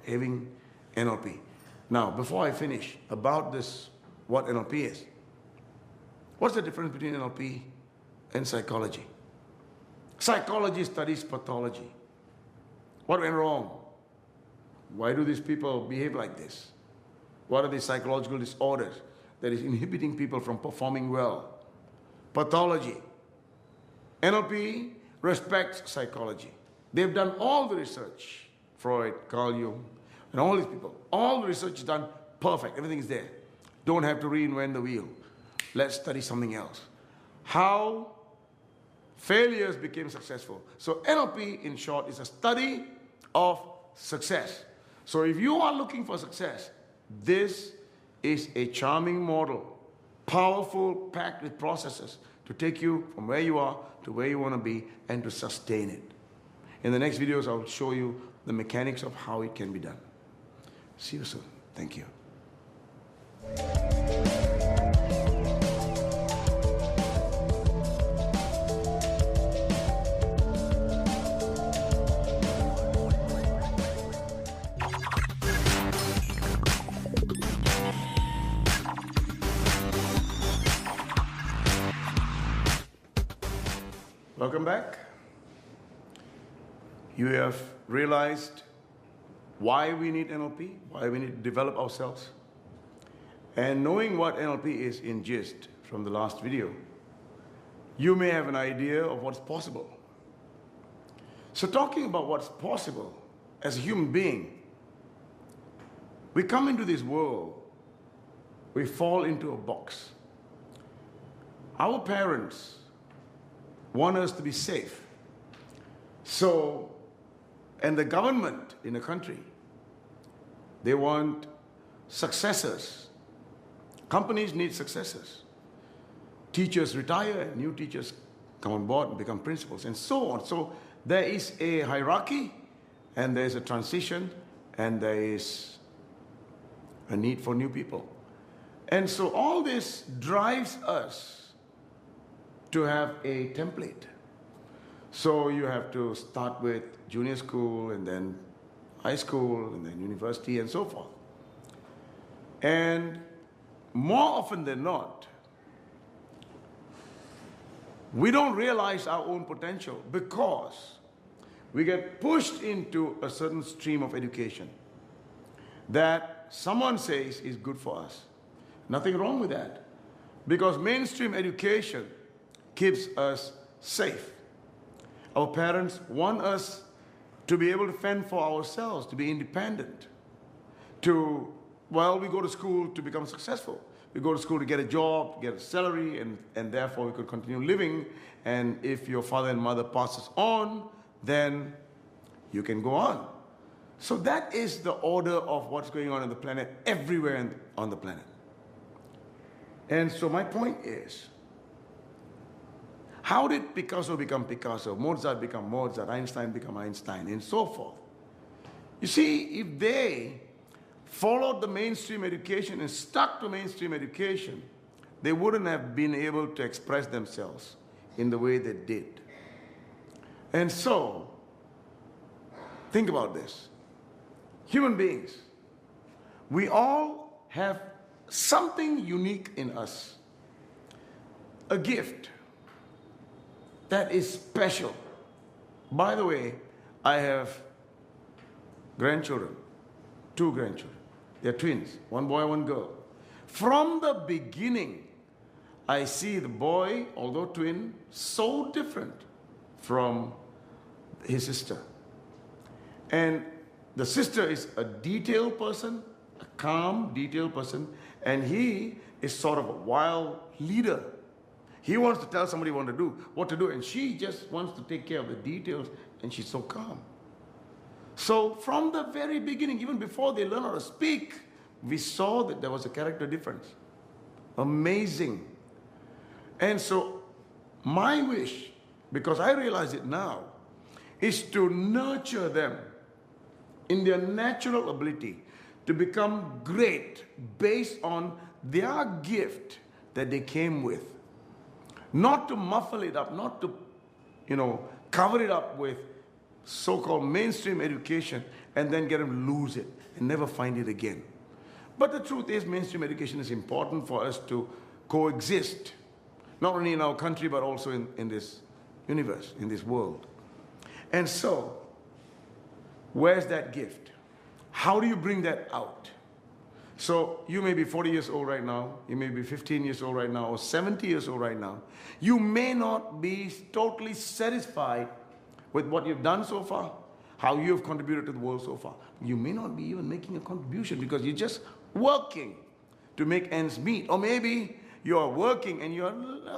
having NLP. Now, before I finish about this, what NLP is, what's the difference between NLP and psychology? Psychology studies pathology. What went wrong? Why do these people behave like this? What are the psychological disorders that is inhibiting people from performing well? Pathology. NLP respects psychology. They've done all the research. Freud, Carl Jung, and all these people. All the research is done perfect. Everything is there. Don't have to reinvent the wheel. Let's study something else. How failures became successful. So NLP, in short, is a study of success. So if you are looking for success, this is a charming model, powerful, packed with processes to take you from where you are to where you want to be and to sustain it. In the next videos, I'll show you the mechanics of how it can be done. See you soon. Thank you. Welcome back. You have realized why we need NLP, why we need to develop ourselves. And knowing what NLP is in gist from the last video, you may have an idea of what's possible. So talking about what's possible as a human being, we come into this world, we fall into a box. Our parents want us to be safe. So, and the government in a country, they want successors. Companies need successors. Teachers retire and new teachers come on board and become principals and so on. So there is a hierarchy and there is a transition and there is a need for new people. And so all this drives us to have a template. So you have to start with junior school and then high school and then university and so forth. And more often than not, we don't realize our own potential because we get pushed into a certain stream of education that someone says is good for us. Nothing wrong with that, because mainstream education keeps us safe. Our parents want us to be able to fend for ourselves, to be independent, to, well, we go to school to become successful. We go to school to get a job, get a salary, and therefore we could continue living. And if your father and mother passes on, then you can go on. So that is the order of what's going on the planet, everywhere on the planet. And so my point is, how did Picasso become Picasso, Mozart become Mozart, Einstein become Einstein, and so forth? You see, if they followed the mainstream education and stuck to mainstream education, they wouldn't have been able to express themselves in the way they did. And so, think about this. Human beings, we all have something unique in us, a gift that is special. By the way, I have grandchildren, 2 grandchildren. They're twins, 1 boy, 1 girl. From the beginning, I see the boy, although twin, so different from his sister. And the sister is a detailed person, a calm, detailed person, and he is sort of a wild leader. He wants to tell somebody what to do, and she just wants to take care of the details, and she's so calm. So from the very beginning, even before they learn how to speak, we saw that there was a character difference. Amazing. And so my wish, because I realize it now, is to nurture them in their natural ability to become great based on their gift that they came with. Not to muffle it up, not to, cover it up with so-called mainstream education and then get them lose it and never find it again. But the truth is, mainstream education is important for us to coexist, not only in our country, but also in this universe, in this world. And so, where's that gift? How do you bring that out? So you may be 40 years old right now, you may be 15 years old right now, or 70 years old right now. You may not be totally satisfied with what you've done so far, how you have contributed to the world so far. You may not be even making a contribution because you're just working to make ends meet. Or maybe you're working and you're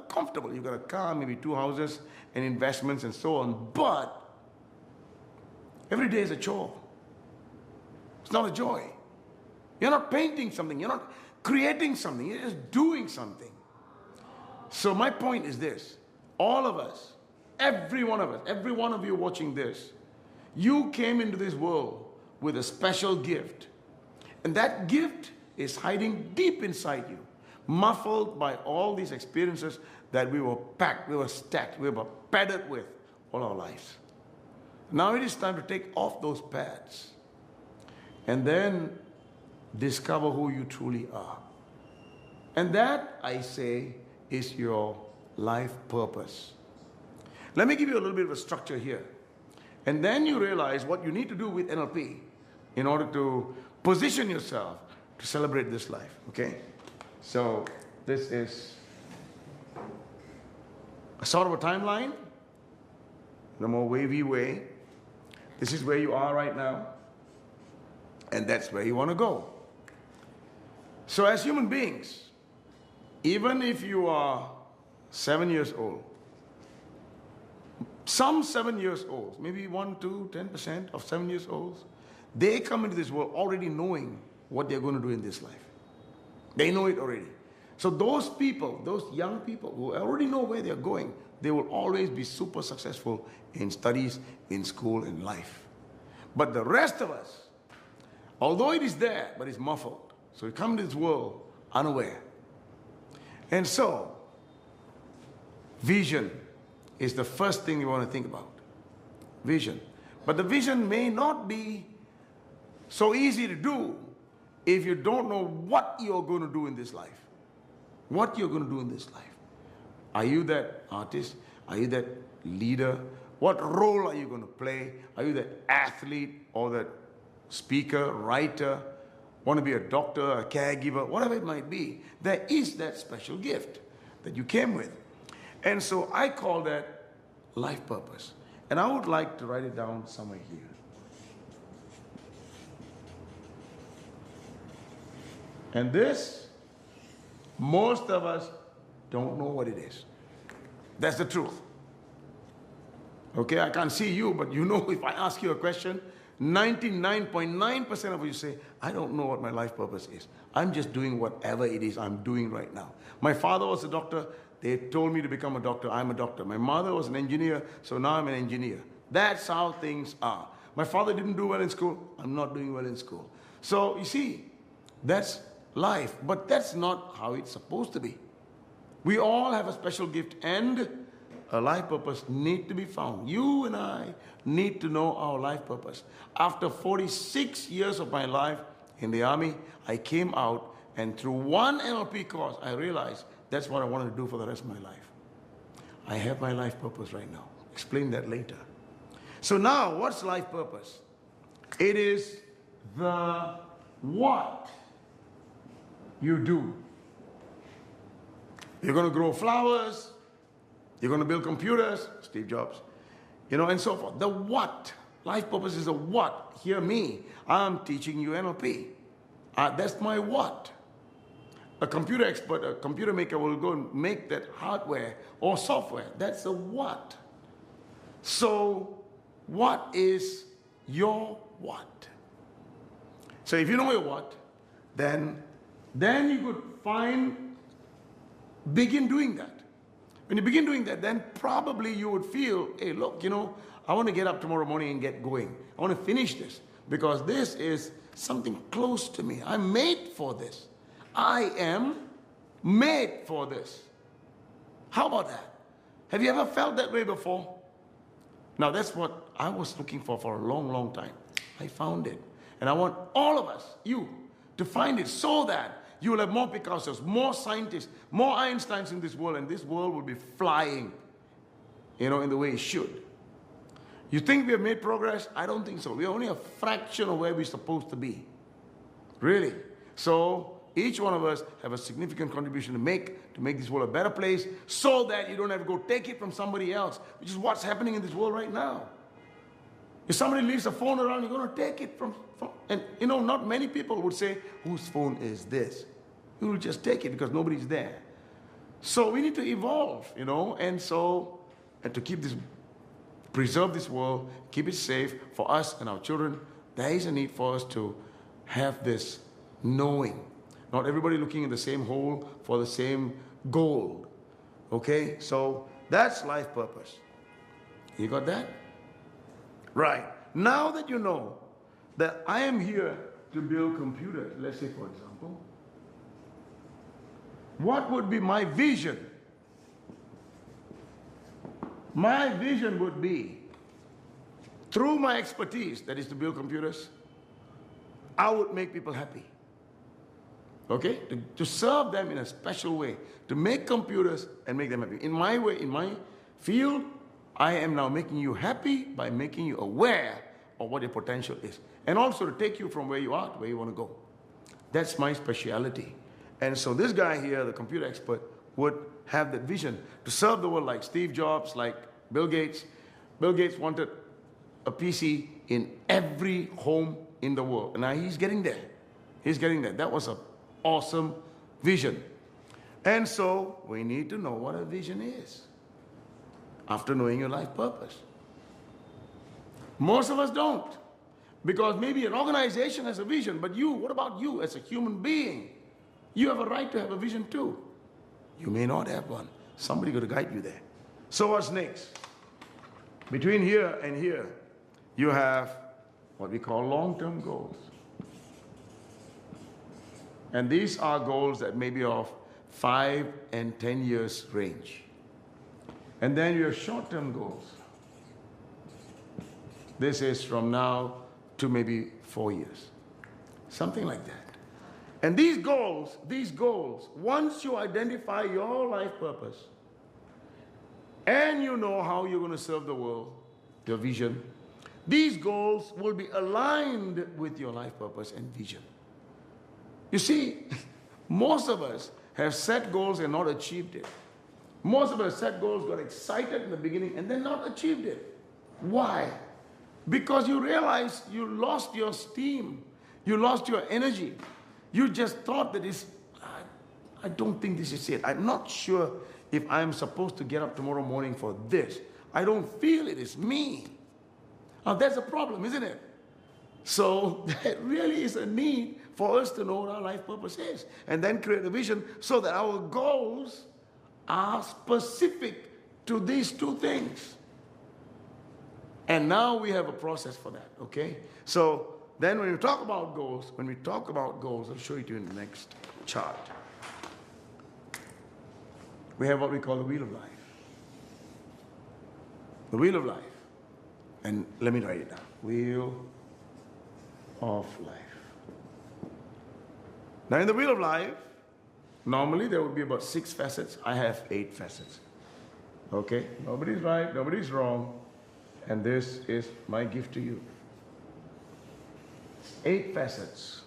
comfortable. You've got a car, maybe 2 houses and investments and so on. But every day is a chore. It's not a joy. You're not painting something. You're not creating something. You're just doing something. So my point is this. All of us, every one of us, every one of you watching this, you came into this world with a special gift. And that gift is hiding deep inside you, muffled by all these experiences that we were packed, we were stacked, we were padded with all our lives. Now it is time to take off those pads and then discover who you truly are. And that, I say, is your life purpose. Let me give you a little bit of a structure here. And then you realize what you need to do with NLP in order to position yourself to celebrate this life, okay? So this is a sort of a timeline, in a more wavy way. This is where you are right now, and that's where you want to go. So as human beings, even if you are 7 years old, some 7 years olds, maybe 1, 2, 10% of 7 years olds, they come into this world already knowing what they're going to do in this life. They know it already. So those people, those young people who already know where they're going, they will always be super successful in studies, in school, in life. But the rest of us, although it is there, but it's muffled. So we come to this world unaware. And so, vision is the first thing you want to think about. Vision. But the vision may not be so easy to do if you don't know what you're going to do in this life. What you're going to do in this life. Are you that artist? Are you that leader? What role are you going to play? Are you that athlete or that speaker, writer? Want to be a doctor, a caregiver, whatever it might be. There is that special gift that you came with. And so I call that life purpose. And I would like to write it down somewhere here. And this, most of us don't know what it is. That's the truth. Okay, I can't see you, but you know if I ask you a question, 99.9% of you say, I don't know what my life purpose is. I'm just doing whatever it is I'm doing right now. My father was a doctor. They told me to become a doctor. I'm a doctor. My mother was an engineer, so now I'm an engineer. That's how things are. My father didn't do well in school. I'm not doing well in school. So you see, that's life, but that's not how it's supposed to be. We all have a special gift and a life purpose need to be found. You and I need to know our life purpose. After 46 years of my life in the army, I came out and through one NLP course, I realized that's what I wanted to do for the rest of my life. I have my life purpose right now. Explain that later. So now, what's life purpose? It is the what you do. You're going to grow flowers. You're going to build computers, Steve Jobs, and so forth. The what. Life purpose is a what. Hear me. I'm teaching you NLP. That's my what. A computer expert, a computer maker will go and make that hardware or software. That's the what. So, what is your what? So if you know your what, then you could begin doing that. When you begin doing that, then probably you would feel, hey, look, I want to get up tomorrow morning and get going. I want to finish this because this is something close to me. I'm made for this. I am made for this. How about that? Have you ever felt that way before? Now that's what I was looking for a long, long time. I found it. And I want all of us, you, to find it so that you will have more Picassos, more scientists, more Einsteins in this world, and this world will be flying, you know, in the way it should. You think we have made progress? I don't think so. We're only a fraction of where we're supposed to be. Really. So each one of us have a significant contribution to make this world a better place, so that you don't have to go take it from somebody else, which is what's happening in this world right now. If somebody leaves a phone around, you're going to take it from, and you know, not many people would say, whose phone is this? You will just take it because nobody's there. So we need to evolve, you know, and to keep this, preserve this world, keep it safe for us and our children. There is a need for us to have this knowing. Not everybody looking in the same hole for the same gold. Okay? So that's life purpose. You got that? Right. Now that you know that I am here to build computers, let's say for example, what would be my vision? My vision would be, through my expertise, that is to build computers, I would make people happy. Okay? To serve them in a special way, to make computers and make them happy. In my way, in my field, I am now making you happy by making you aware of what your potential is. And also to take you from where you are to where you want to go. That's my speciality. And so this guy here, the computer expert, would have that vision to serve the world like Steve Jobs, like Bill Gates. Bill Gates wanted a PC in every home in the world. And now he's getting there. He's getting there. That was an awesome vision. And so we need to know what a vision is after knowing your life purpose. Most of us don't. Because maybe an organization has a vision, but you, what about you as a human being? You have a right to have a vision too. You may not have one. Somebody got to guide you there. So what's next? Between here and here, you have what we call long-term goals. And these are goals that may be of 5 and 10 years range. And then you have short-term goals. This is from now to maybe 4 years. Something like that. And these goals, once you identify your life purpose, and you know how you're going to serve the world, your vision, these goals will be aligned with your life purpose and vision. You see, most of us have set goals and not achieved it. Most of us set goals, got excited in the beginning, and then not achieved it. Why? Because you realize you lost your steam. You lost your energy. You just thought that I don't think this is it. I'm not sure if I'm supposed to get up tomorrow morning for this. I don't feel it is me. Now that's a problem, isn't it? So there really is a need for us to know what our life purpose is, and then create a vision so that our goals are specific to these two things. And now we have a process for that, okay? So then when we talk about goals, I'll show it to you in the next chart. We have what we call the wheel of life. The wheel of life. And let me write it down. Wheel of life. Now in the wheel of life, normally there would be about 6 facets. I have 8 facets. Okay? Nobody's right, nobody's wrong. And this is my gift to you. 8 facets.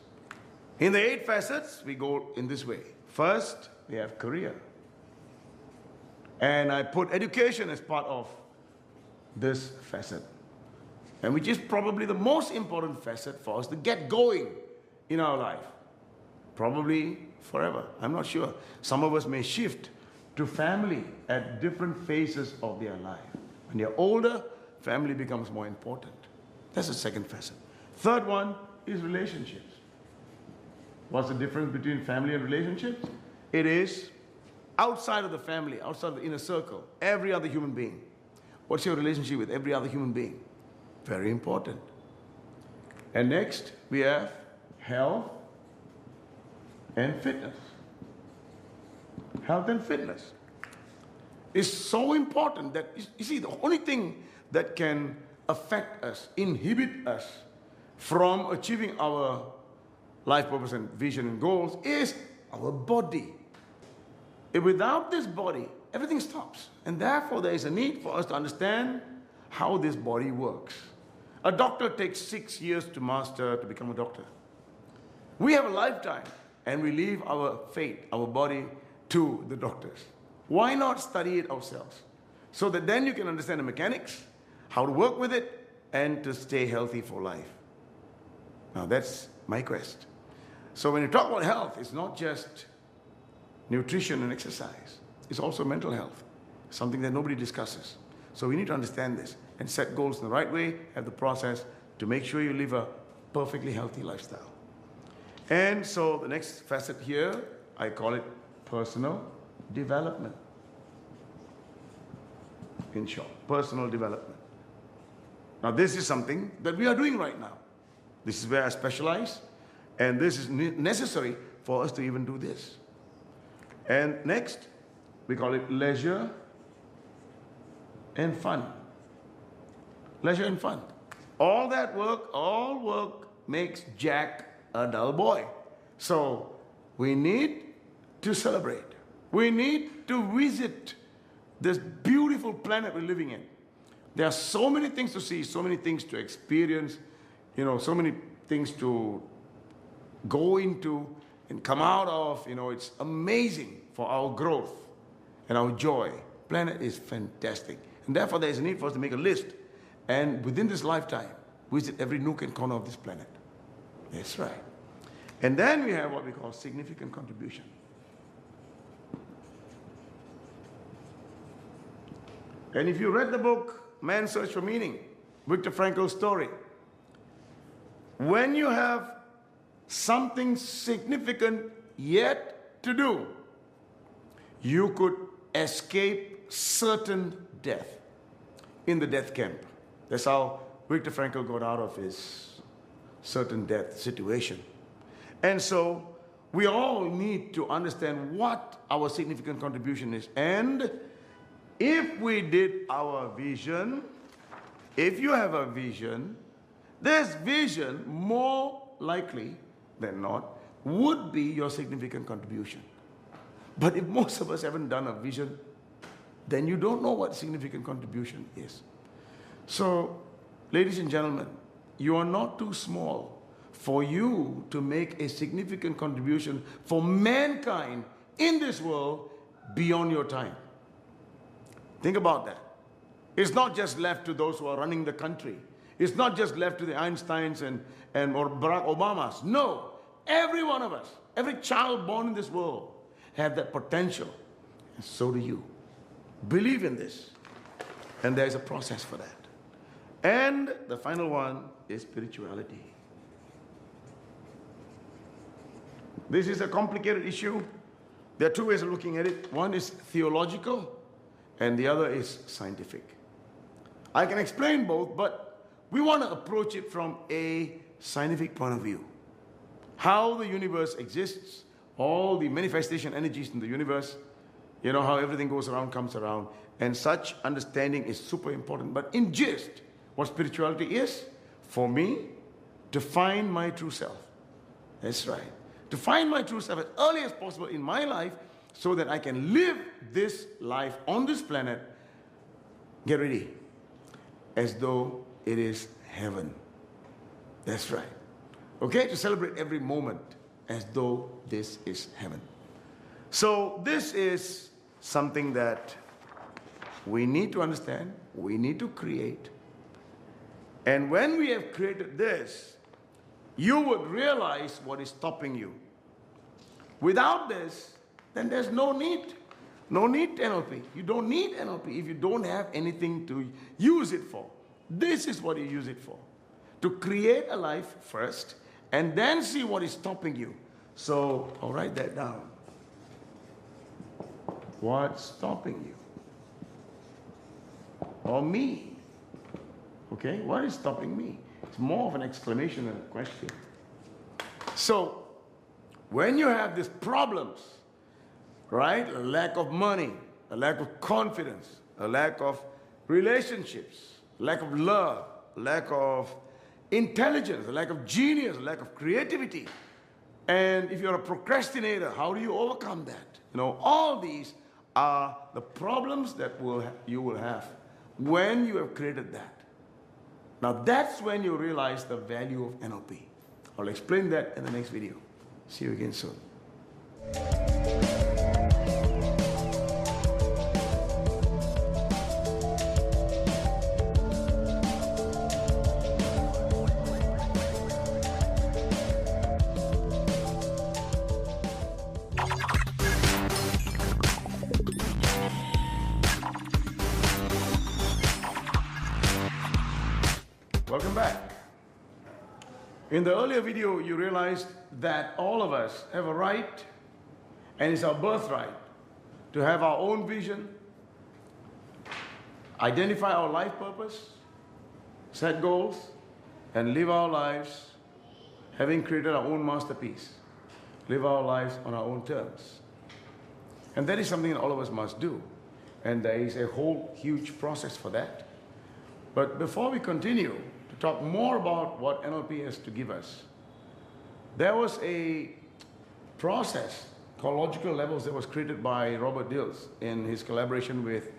In the 8 facets, we go in this way. First, we have career. And I put education as part of this facet. And which is probably the most important facet for us to get going in our life. Probably forever. I'm not sure. Some of us may shift to family at different phases of their life. When you're older, family becomes more important. That's the second facet. Third one is relationships. What's the difference between family and relationships? It is outside of the family, outside of the inner circle, every other human being. What's your relationship with every other human being? Very important. And next, we have health and fitness. Health and fitness is so important that, you see, the only thing that can affect us, inhibit us from achieving our life purpose and vision and goals is our body. If without this body, everything stops. And therefore, there is a need for us to understand how this body works. A doctor takes 6 years to master to become a doctor. We have a lifetime and we leave our fate, our body, to the doctors. Why not study it ourselves? So that then you can understand the mechanics, how to work with it, and to stay healthy for life. Now that's my quest. So when you talk about health, it's not just nutrition and exercise. It's also mental health, something that nobody discusses. So we need to understand this and set goals in the right way, have the process to make sure you live a perfectly healthy lifestyle. And so the next facet here, I call it personal development. In short, personal development. Now this is something that we are doing right now. This is where I specialize, and this is necessary for us to even do this. And next, we call it leisure and fun. Leisure and fun. All that work, all work makes Jack a dull boy. So we need to celebrate. We need to visit this beautiful planet we're living in. There are so many things to see, so many things to experience, so many things to go into and come out of. It's amazing for our growth and our joy. Planet is fantastic. And therefore, there is a need for us to make a list. And within this lifetime, visit every nook and corner of this planet. That's right. And then we have what we call significant contribution. And if you read the book, Man's Search for Meaning, Viktor Frankl's story, when you have something significant yet to do, you could escape certain death in the death camp. That's how Viktor Frankl got out of his certain death situation. And so we all need to understand what our significant contribution is. And if we did our vision, if you have a vision, this vision, more likely than not, would be your significant contribution. But if most of us haven't done a vision, then you don't know what significant contribution is. So, ladies and gentlemen, you are not too small for you to make a significant contribution for mankind in this world beyond your time. Think about that. It's not just left to those who are running the country. It's not just left to the Einsteins or Barack Obamas. No, every one of us, every child born in this world have that potential. And so do you. Believe in this. And there's a process for that. And the final one is spirituality. This is a complicated issue. There are two ways of looking at it. One is theological, and the other is scientific. I can explain both, but we want to approach it from a scientific point of view. How the universe exists, all the manifestation energies in the universe, how everything goes around, comes around, and such understanding is super important. But in gist, what spirituality is, for me, to find my true self. That's right. To find my true self as early as possible in my life so that I can live this life on this planet, get ready, as though it is heaven. That's right. Okay, to celebrate every moment as though this is heaven. So this is something that we need to understand, we need to create. And when we have created this, you would realize what is stopping you. Without this, then there's no need. No need to NLP. You don't need NLP if you don't have anything to use it for. This is what you use it for. To create a life first, and then see what is stopping you. So I'll write that down. What's stopping you? Or me? Okay, what is stopping me? It's more of an exclamation than a question. So, when you have these problems, right? A lack of money, a lack of confidence, a lack of relationships, lack of love, lack of intelligence, lack of genius, lack of creativity. And if you're a procrastinator, how do you overcome that? You know, all these are the problems that you will have when you have created that. Now that's when you realize the value of NLP. I'll explain that in the next video. See you again soon. Welcome back. In the earlier video, you realized that all of us have a right, and it's our birthright, to have our own vision, identify our life purpose, set goals, and live our lives having created our own masterpiece. Live our lives on our own terms. And that is something that all of us must do. And there is a whole huge process for that. But before we continue to talk more about what NLP has to give us, there was a process called logical levels that was created by Robert Dills in his collaboration with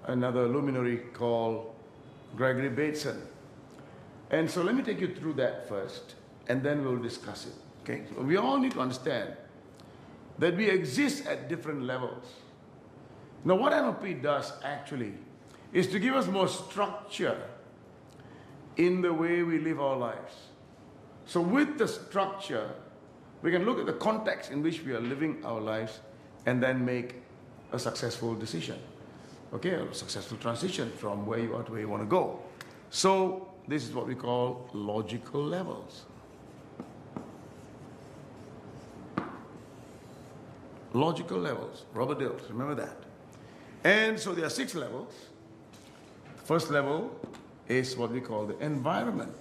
another luminary called Gregory Bateson. And so let me take you through that first, and then we'll discuss it. Okay? So we all need to understand that we exist at different levels. Now, what NLP does actually is to give us more structure in the way we live our lives. So with the structure, we can look at the context in which we are living our lives and then make a successful decision. Okay, a successful transition from where you are to where you want to go. So this is what we call logical levels. Logical levels, Robert Dills, remember that. And so there are 6 levels. The first level is what we call the environment.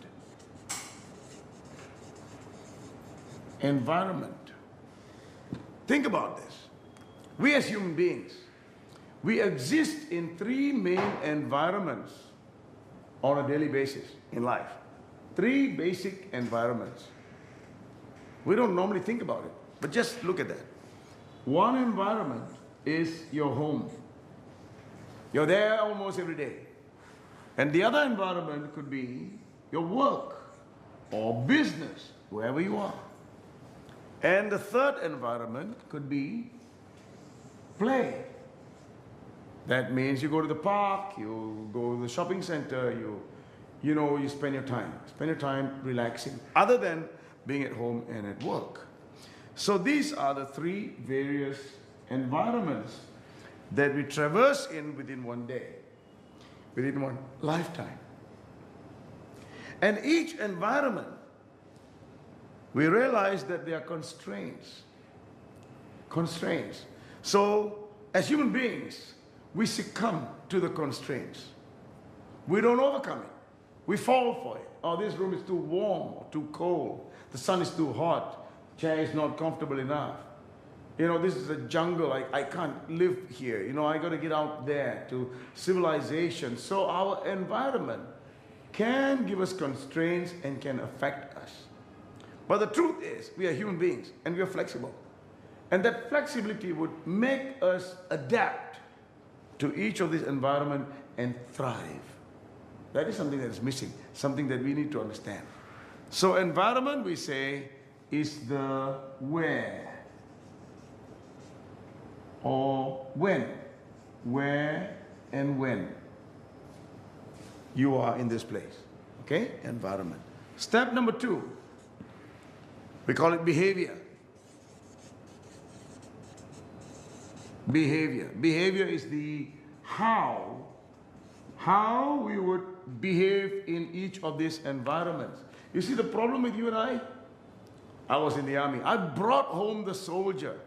Environment. Think about this. We as human beings, we exist in 3 main environments on a daily basis in life. 3 basic environments. We don't normally think about it, but just look at that. One environment is your home. You're there almost every day. And the other environment could be your work or business, wherever you are. And the third environment could be play. That means you go to the park, you go to the shopping center, you spend your time. Spend your time relaxing, other than being at home and at work. So these are the 3 various environments that we traverse in within one day, within one lifetime. And each environment, we realize that there are constraints. Constraints. So as human beings, we succumb to the constraints. We don't overcome it. We fall for it. Oh, this room is too warm or too cold. The sun is too hot. Chair is not comfortable enough. This is a jungle. I can't live here. I got to get out there to civilization. So our environment can give us constraints and can affect us. But the truth is, we are human beings and we are flexible. And that flexibility would make us adapt to each of these environments and thrive. That is something that is missing, something that we need to understand. So environment, we say, is the where or when. Where and when you are in this place. Okay? Environment. Step number 2, we call it behavior. Behavior. Behavior is the how we would behave in each of these environments. You see the problem with you and I? I was in the army. I brought home the soldier.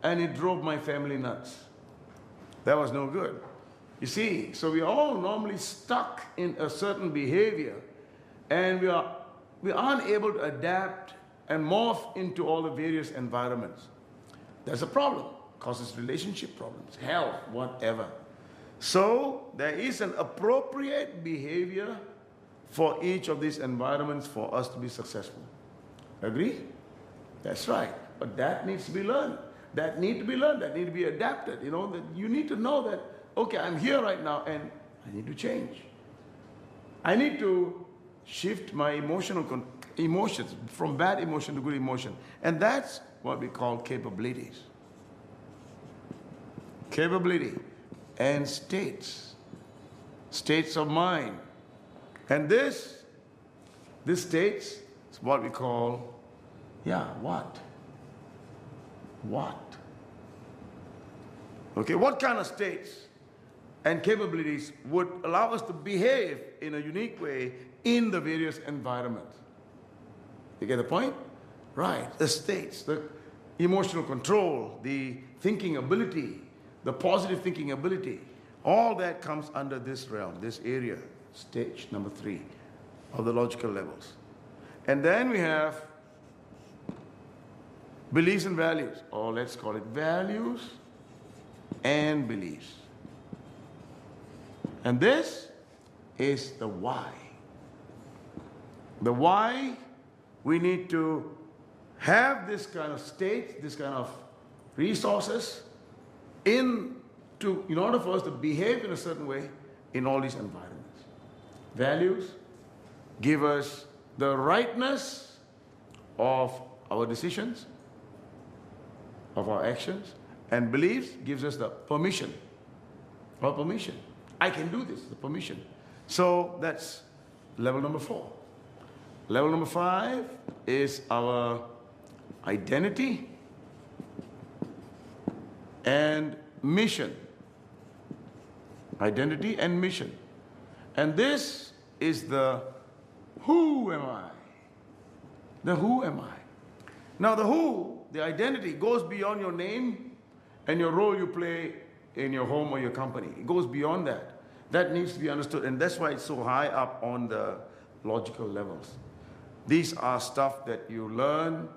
And it drove my family nuts. That was no good. You see, so we are all normally stuck in a certain behavior, and we aren't able to adapt and morph into all the various environments. That's a problem. causes relationship problems, health, whatever. So there is an appropriate behavior for each of these environments for us to be successful. Agree? That's right. But that needs to be learned. That need to be learned. That need to be adapted. You know, that you need to know that, okay, I'm here right now and I need to change. I need to shift my emotions from bad emotion to good emotion. And that's what we call capabilities. Capability and states. States of mind. And this states is what we call, what? What? Okay, what kind of states and capabilities would allow us to behave in a unique way in the various environments? You get the point? Right, the states, the emotional control, the thinking ability, the positive thinking ability, all that comes under this realm, this area, stage number 3 of the logical levels. And then we have beliefs and values, or let's call it values and beliefs. And this is the why. The why we need to have this kind of state, this kind of resources in order for us to behave in a certain way in all these environments. Values give us the rightness of our decisions, of our actions, and beliefs gives us the permission. Or permission. I can do this, the permission. So that's level number 4. Level number 5 is our identity and mission. Identity and mission. And this is the who am I? The who am I? Now the who, the identity, goes beyond your name and your role you play in your home or your company. It goes beyond that. That needs to be understood, and that's why it's so high up on the logical levels. These are stuff that you learn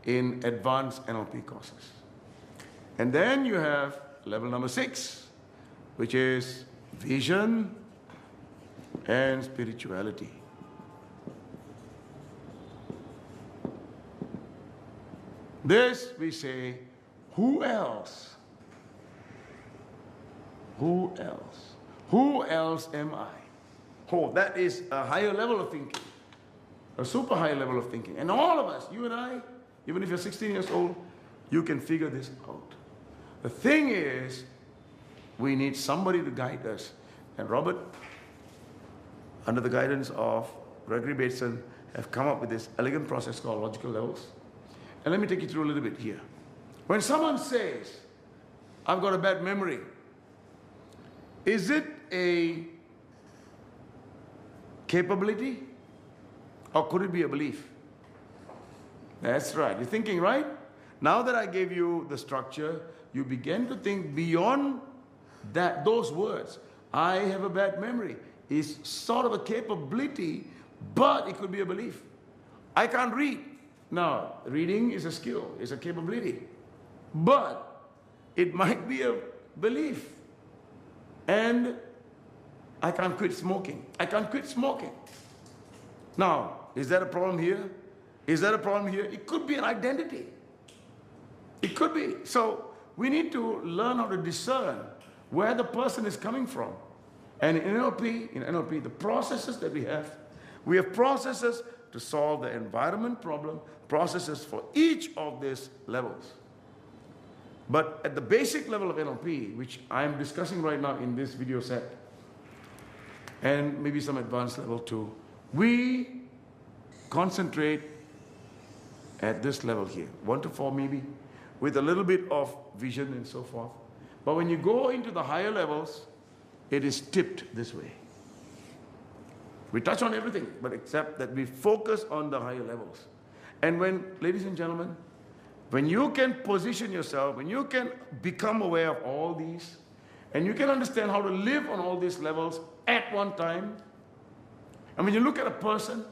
in advanced NLP courses. And then you have level number 6, which is vision and spirituality. This we say, who else? Who else? Who else am I? Oh, that is a higher level of thinking. A super high level of thinking. And all of us, you and I, even if you're 16 years old, you can figure this out. The thing is, we need somebody to guide us. And Robert, under the guidance of Gregory Bateson, have come up with this elegant process called logical levels. And let me take you through a little bit here. When someone says, I've got a bad memory, is it a capability or could it be a belief? That's right. You're thinking right. Now that I gave you the structure, you begin to think beyond that. Those words, I have a bad memory, is sort of a capability, but it could be a belief. I can't read. Now, reading is a skill, is a capability, but it might be a belief. And I can't quit smoking. I can't quit smoking. Now, is that a problem here? Is that a problem here? It could be an identity. It could be. So we need to learn how to discern where the person is coming from. And in NLP, the processes that we have processes to solve the environment problem, processes for each of these levels. But at the basic level of NLP, which I'm discussing right now in this video set, and maybe some advanced level too, we concentrate at this level here, 1 to 4 maybe, with a little bit of vision and so forth. But when you go into the higher levels, it is tipped this way. We touch on everything, but except that we focus on the higher levels. And when, ladies and gentlemen, when you can position yourself, when you can become aware of all these, and you can understand how to live on all these levels at one time, and when you look at a person,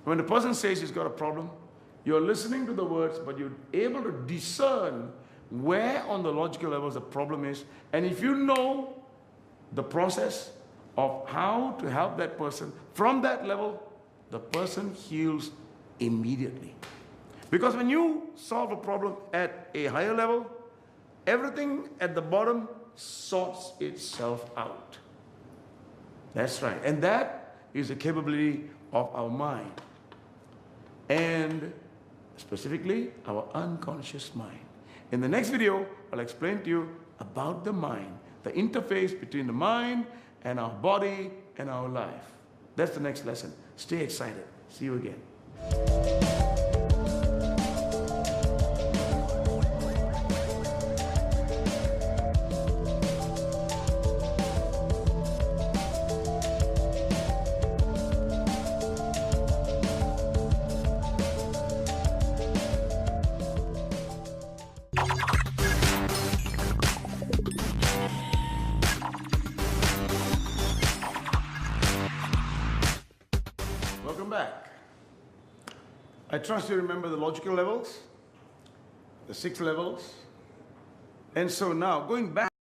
when the person says he's got a problem, you're listening to the words, but you're able to discern where on the logical levels the problem is, and if you know the process of how to help that person from that level, the person heals immediately. Because when you solve a problem at a higher level, everything at the bottom sorts itself out. That's right. And that is the capability of our mind. And specifically, our unconscious mind. In the next video, I'll explain to you about the mind, the interface between the mind and our body and our life. That's the next lesson. Stay excited. See you again. Welcome back. I trust you remember the logical levels, the 6 levels. And so now, going back